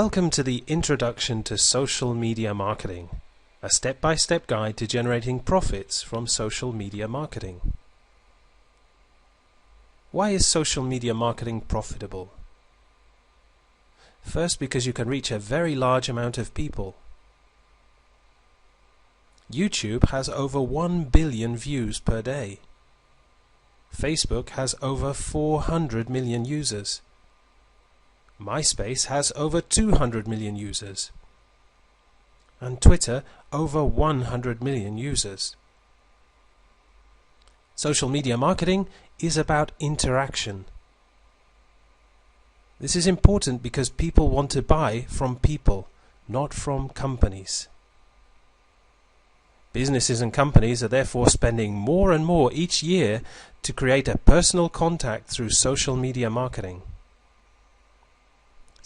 Welcome to the Introduction to Social Media Marketing, a step-by-step guide to generating profits from social media marketing. Why is social media marketing profitable? First, because you can reach a very large amount of people. YouTube has over 1 billion views per day. Facebook has over 400 million users. MySpace has over 200 million users. And Twitter over 100 million users. Social media marketing is about interaction. This is important because people want to buy from people, not from companies. Businesses and companies are therefore spending more and more each year to create a personal contact through social media marketing.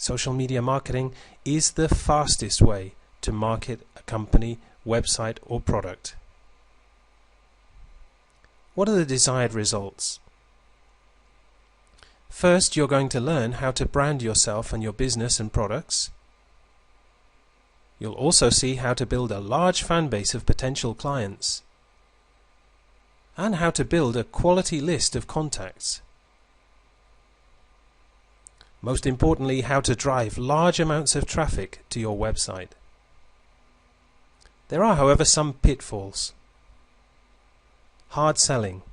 Social media marketing is the fastest way to market a company, website or product. What are the desired results? First, you're going to learn how to brand yourself and your business and products. You'll also see how to build a large fan base of potential clients and how to build a quality list of contacts. Most importantly, how to drive large amounts of traffic to your website. There are, however, some pitfalls. Hard selling.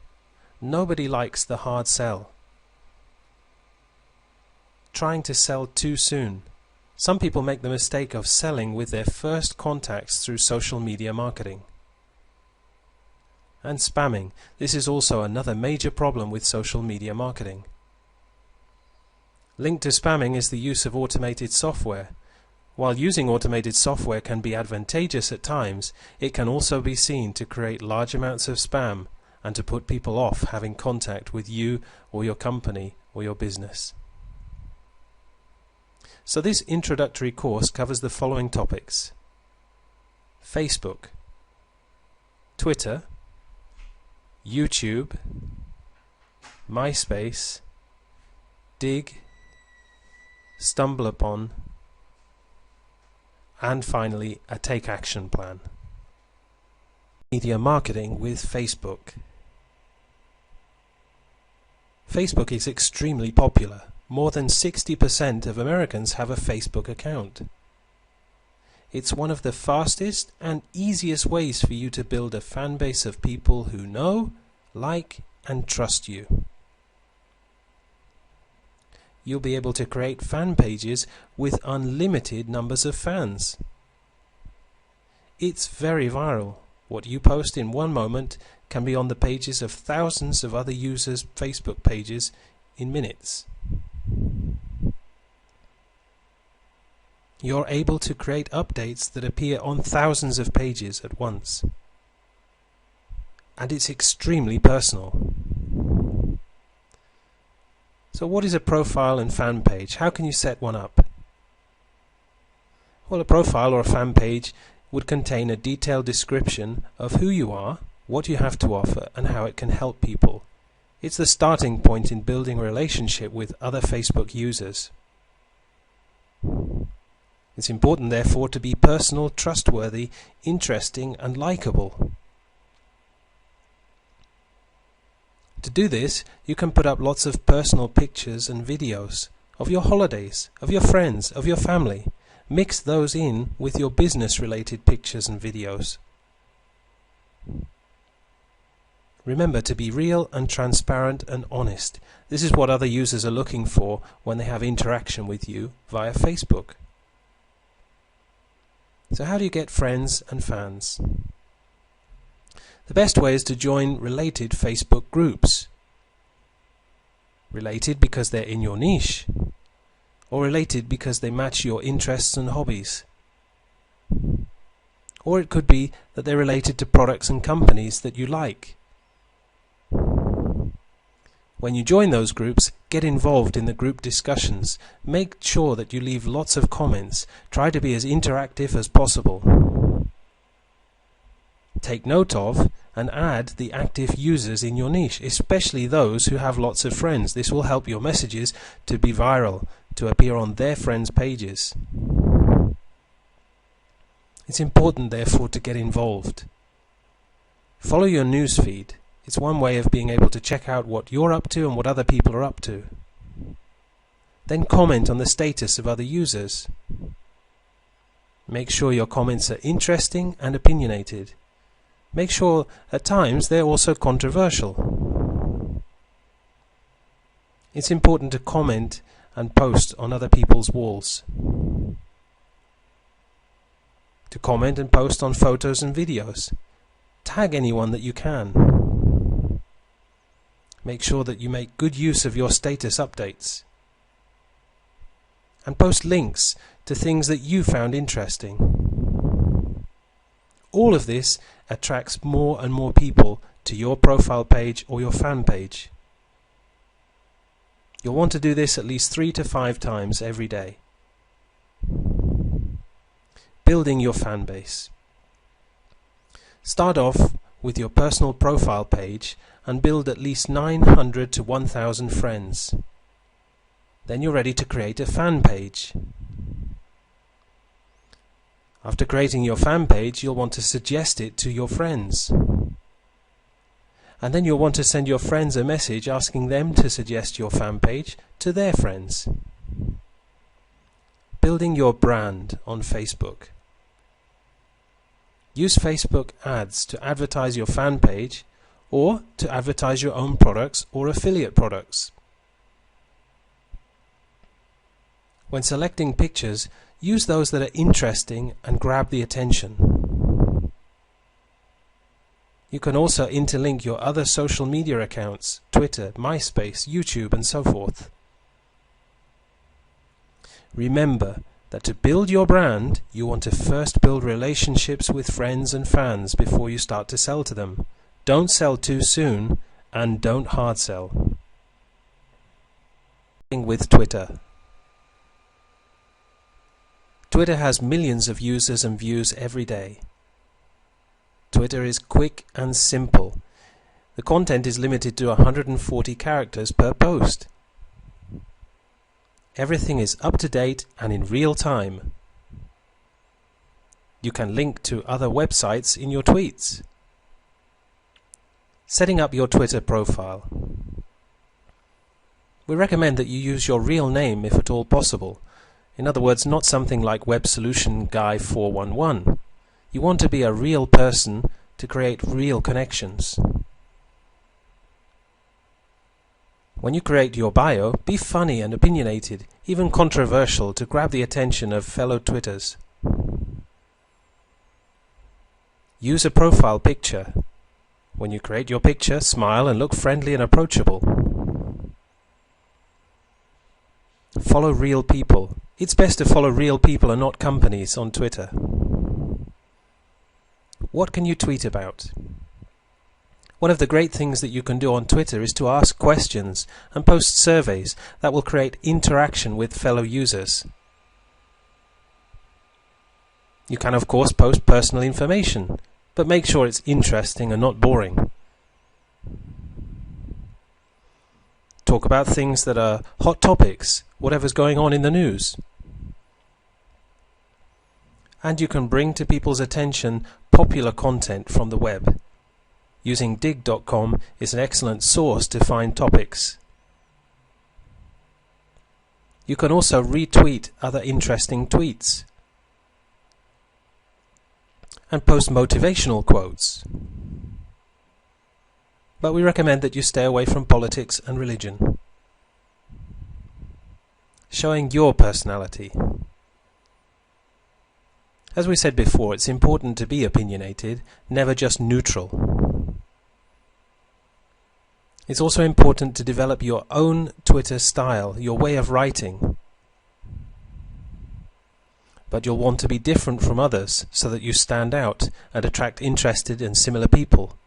Nobody likes the hard sell. Trying to sell too soon. Some people make the mistake of selling with their first contacts through social media marketing. And spamming. This is also another major problem with social media marketing. Linked to spamming is the use of automated software. While using automated software can be advantageous at times, it can also be seen to create large amounts of spam and to put people off having contact with you or your company or your business. So this introductory course covers the following topics: Facebook, Twitter, YouTube, MySpace, Digg, StumbleUpon, and finally a take action plan. Media marketing with Facebook. Facebook is extremely popular. More than 60% of Americans have a Facebook account. It's one of the fastest and easiest ways for you to build a fan base of people who know, like, and trust you. You'll be able to create fan pages with unlimited numbers of fans. It's very viral. What you post in one moment can be on the pages of thousands of other users' Facebook pages in minutes. You're able to create updates that appear on thousands of pages at once. And it's extremely personal. So what is a profile and fan page? How can you set one up? Well, a profile or a fan page would contain a detailed description of who you are, what you have to offer, and how it can help people. It's the starting point in building a relationship with other Facebook users. It's important, therefore, to be personal, trustworthy, interesting, and likable. To do this, you can put up lots of personal pictures and videos of your holidays, of your friends, of your family. Mix those in with your business-related pictures and videos. Remember to be real and transparent and honest. This is what other users are looking for when they have interaction with you via Facebook. So how do you get friends and fans? The best way is to join related Facebook groups. Related because they're in your niche, or related because they match your interests and hobbies. Or it could be that they're related to products and companies that you like. When you join those groups, get involved in the group discussions. Make sure that you leave lots of comments. Try to be as interactive as possible. Take note of and add the active users in your niche, especially those who have lots of friends. This will help your messages to be viral, to appear on their friends' pages. It's important, therefore, to get involved. Follow your newsfeed. It's one way of being able to check out what you're up to and what other people are up to. Then comment on the status of other users. Make sure your comments are interesting and opinionated. Make sure at times they're also controversial. It's important to comment and post on other people's walls. To comment and post on photos and videos. Tag anyone that you can. Make sure that you make good use of your status updates. And post links to things that you found interesting. All of this attracts more and more people to your profile page or your fan page. You'll want to do this at least 3 to 5 times every day. Building your fan base. Start off with your personal profile page and build at least 900 to 1,000 friends. Then you're ready to create a fan page. After creating your fan page, you'll want to suggest it to your friends. And then you'll want to send your friends a message asking them to suggest your fan page to their friends. Building your brand on Facebook. Use Facebook ads to advertise your fan page or to advertise your own products or affiliate products. When selecting pictures, use those that are interesting and grab the attention. You can also interlink your other social media accounts, Twitter, MySpace, YouTube, and so forth. Remember that to build your brand, you want to first build relationships with friends and fans before you start to sell to them. Don't sell too soon, and don't hard sell. With Twitter. Twitter has millions of users and views every day. Twitter is quick and simple. The content is limited to 140 characters per post. Everything is up to date and in real time. You can link to other websites in your tweets. Setting up your Twitter profile. We recommend that you use your real name if at all possible. In other words, not something like Web Solution Guy 411. You want to be a real person to create real connections. When you create your bio, be funny and opinionated, even controversial, to grab the attention of fellow Twitters. Use a profile picture. When you create your picture, smile and look friendly and approachable. Follow real people. It's best to follow real people and not companies on Twitter. What can you tweet about? One of the great things that you can do on Twitter is to ask questions and post surveys that will create interaction with fellow users. You can of course post personal information, but make sure it's interesting and not boring. Talk about things that are hot topics, whatever's going on in the news. And you can bring to people's attention popular content from the web. Using Digg.com is an excellent source to find topics. You can also retweet other interesting tweets and post motivational quotes. But we recommend that you stay away from politics and religion. Showing your personality. As we said before, it's important to be opinionated, never just neutral. It's also important to develop your own Twitter style, your way of writing. But you'll want to be different from others so that you stand out and attract interested and similar people.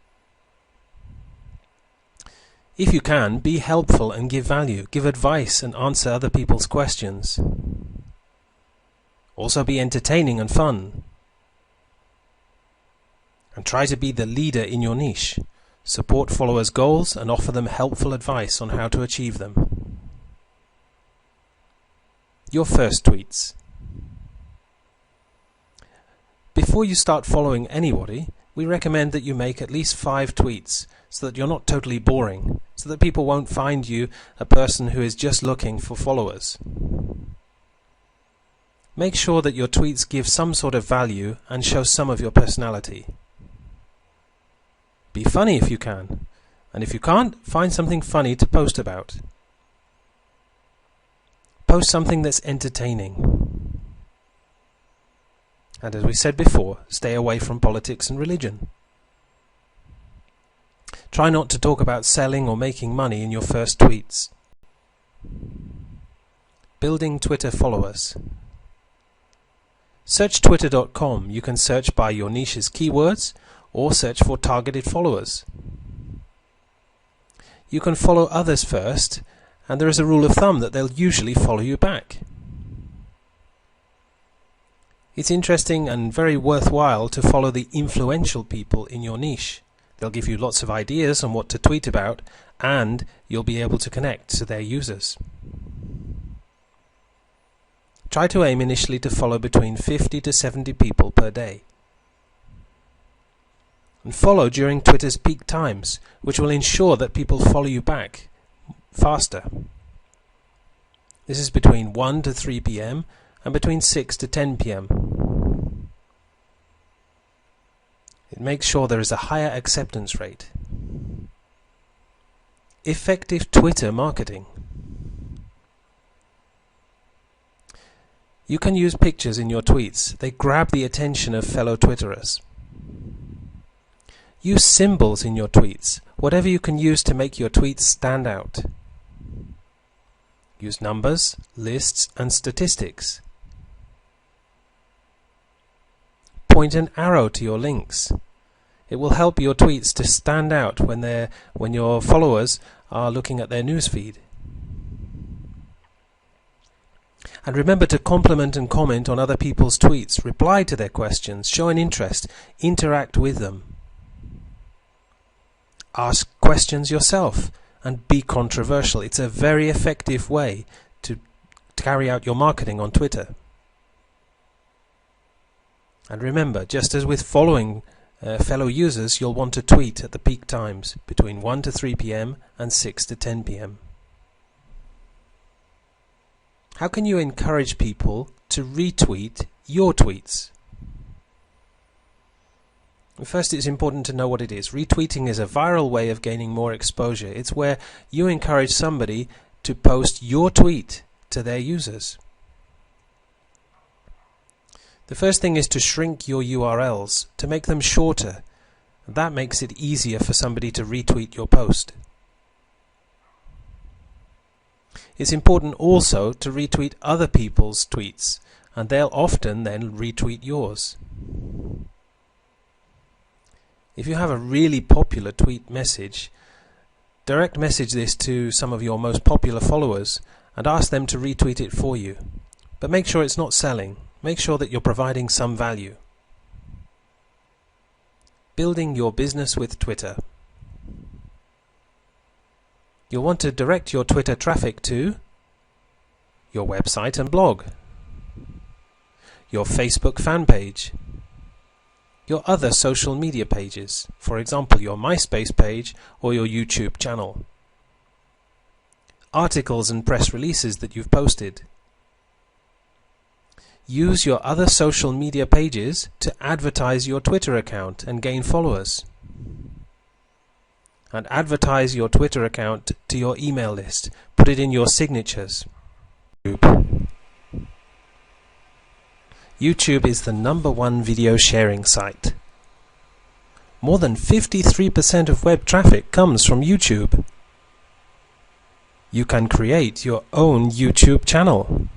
If you can, be helpful and give value, give advice and answer other people's questions. Also be entertaining and fun. And try to be the leader in your niche. Support followers' goals and offer them helpful advice on how to achieve them. Your first tweets. Before you start following anybody, we recommend that you make at least 5 tweets so that you're not totally boring, so that people won't find you a person who is just looking for followers. Make sure that your tweets give some sort of value and show some of your personality. Be funny if you can, and if you can't, find something funny to post about. Post something that's entertaining. And as we said before, stay away from politics and religion. Try not to talk about selling or making money in your first tweets. Building Twitter followers. Search twitter.com. You can search by your niche's keywords or search for targeted followers. You can follow others first, and there is a rule of thumb that they'll usually follow you back. It's interesting and very worthwhile to follow the influential people in your niche. They'll give you lots of ideas on what to tweet about, and you'll be able to connect to their users. Try to aim initially to follow between 50 to 70 people per day. And follow during Twitter's peak times, which will ensure that people follow you back faster. This is between 1 to 3 p.m. and between 6 to 10 p.m. It makes sure there is a higher acceptance rate. Effective Twitter marketing. You can use pictures in your tweets. They grab the attention of fellow Twitterers. Use symbols in your tweets, whatever you can use to make your tweets stand out. Use numbers, lists, and statistics. Point an arrow to your links. It will help your tweets to stand out when your followers are looking at their newsfeed. And remember to compliment and comment on other people's tweets, reply to their questions, show an interest, interact with them. Ask questions yourself and be controversial. It's a very effective way to carry out your marketing on Twitter. And remember, just as with following fellow users, you'll want to tweet at the peak times between 1 to 3 p.m. and 6 to 10 p.m. How can you encourage people to retweet your tweets? First, it's important to know what it is. Retweeting is a viral way of gaining more exposure. It's where you encourage somebody to post your tweet to their users. The first thing is to shrink your URLs, to make them shorter. That makes it easier for somebody to retweet your post. It's important also to retweet other people's tweets, and they'll often then retweet yours. If you have a really popular tweet message, direct message this to some of your most popular followers and ask them to retweet it for you. But make sure it's not selling. Make sure that you're providing some value. Building your business with Twitter. You'll want to direct your Twitter traffic to your website and blog, your Facebook fan page, your other social media pages, for example your MySpace page or your YouTube channel, articles and press releases that you've posted. Use your other social media pages to advertise your Twitter account and gain followers. And advertise your Twitter account to your email list. Put it in your signatures. YouTube is the #1 video sharing site. More than 53% of web traffic comes from YouTube. You can create your own YouTube channel.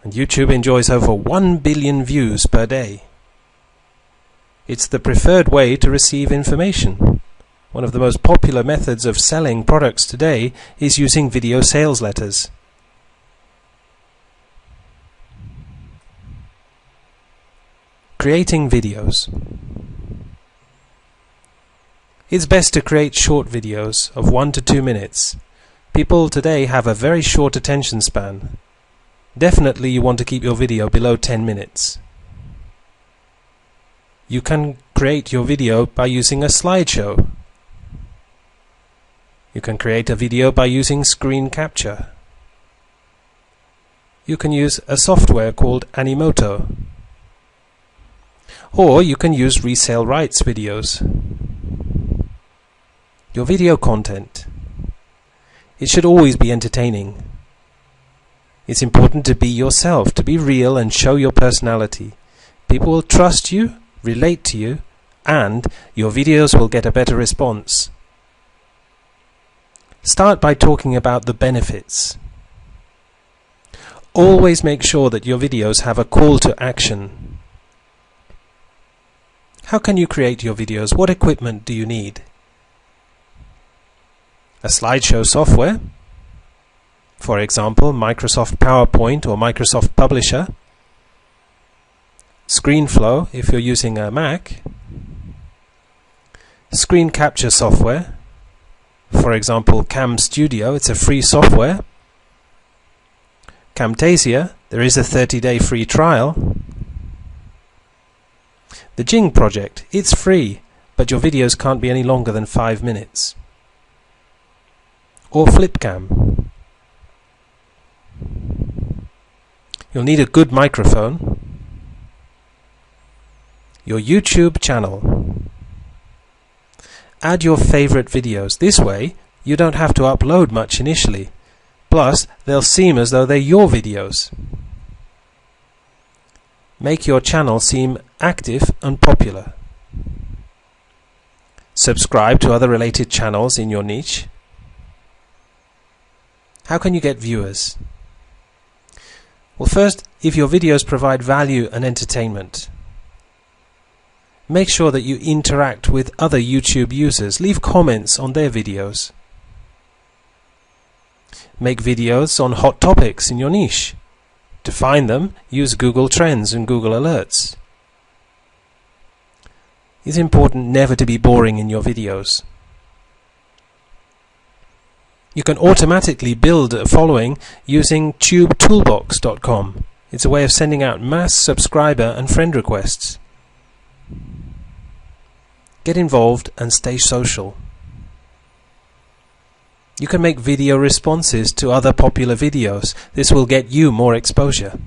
And YouTube enjoys over 1 billion views per day. It's the preferred way to receive information. One of the most popular methods of selling products today is using video sales letters. Creating videos. It's best to create short videos of 1 to 2 minutes. People today have a very short attention span. Definitely you want to keep your video below 10 minutes. You can create your video by using a slideshow. You can create a video by using screen capture. You can use a software called Animoto. Or you can use resale rights videos. Your video content. It should always be entertaining. It's important to be yourself, to be real and show your personality. People will trust you, relate to you, and your videos will get a better response. Start by talking about the benefits. Always make sure that your videos have a call to action. How can you create your videos? What equipment do you need? A slideshow software, for example, Microsoft PowerPoint or Microsoft Publisher. ScreenFlow if you're using a Mac. Screen capture software, for example, Cam Studio, it's a free software. Camtasia, there is a 30-day free trial. The Jing project, it's free, but your videos can't be any longer than 5 minutes. Or Flipcam. You'll need a good microphone. Your YouTube channel. Add your favorite videos. This way, you don't have to upload much initially. Plus, they'll seem as though they're your videos. Make your channel seem active and popular. Subscribe to other related channels in your niche. How can you get viewers? Well, first, if your videos provide value and entertainment, make sure that you interact with other YouTube users. Leave comments on their videos. Make videos on hot topics in your niche. To find them, use Google Trends and Google Alerts. It's important never to be boring in your videos. You can automatically build a following using tubetoolbox.com. It's a way of sending out mass subscriber and friend requests. Get involved and stay social. You can make video responses to other popular videos. This will get you more exposure.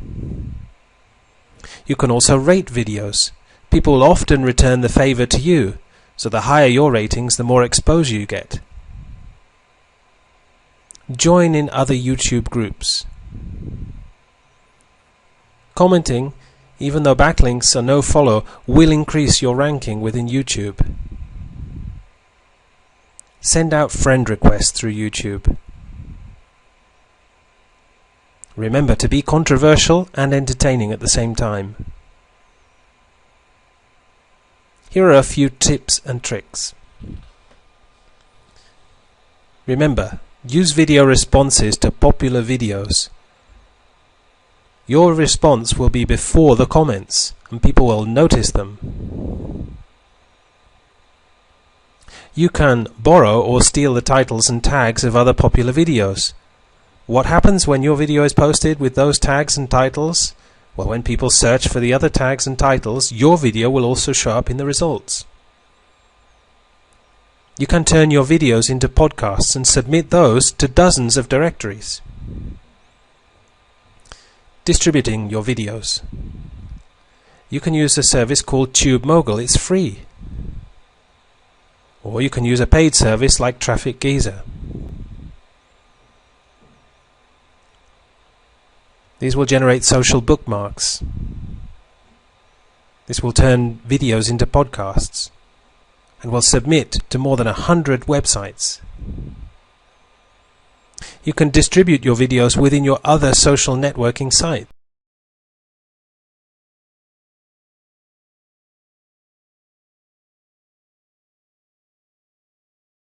You can also rate videos. People will often return the favor to you, so the higher your ratings, the more exposure you get. Join in other YouTube groups. Commenting, even though backlinks are no follow, will increase your ranking within YouTube. Send out friend requests through YouTube. Remember to be controversial and entertaining at the same time. Here are a few tips and tricks. Remember, use video responses to popular videos. Your response will be before the comments, and people will notice them. You can borrow or steal the titles and tags of other popular videos. What happens when your video is posted with those tags and titles? Well, when people search for the other tags and titles, your video will also show up in the results. You can turn your videos into podcasts and submit those to dozens of directories. Distributing your videos. You can use a service called TubeMogul. It's free. Or you can use a paid service like Traffic Geyser. These will generate social bookmarks. This will turn videos into podcasts and will submit to more than 100 websites. You can distribute your videos within your other social networking site.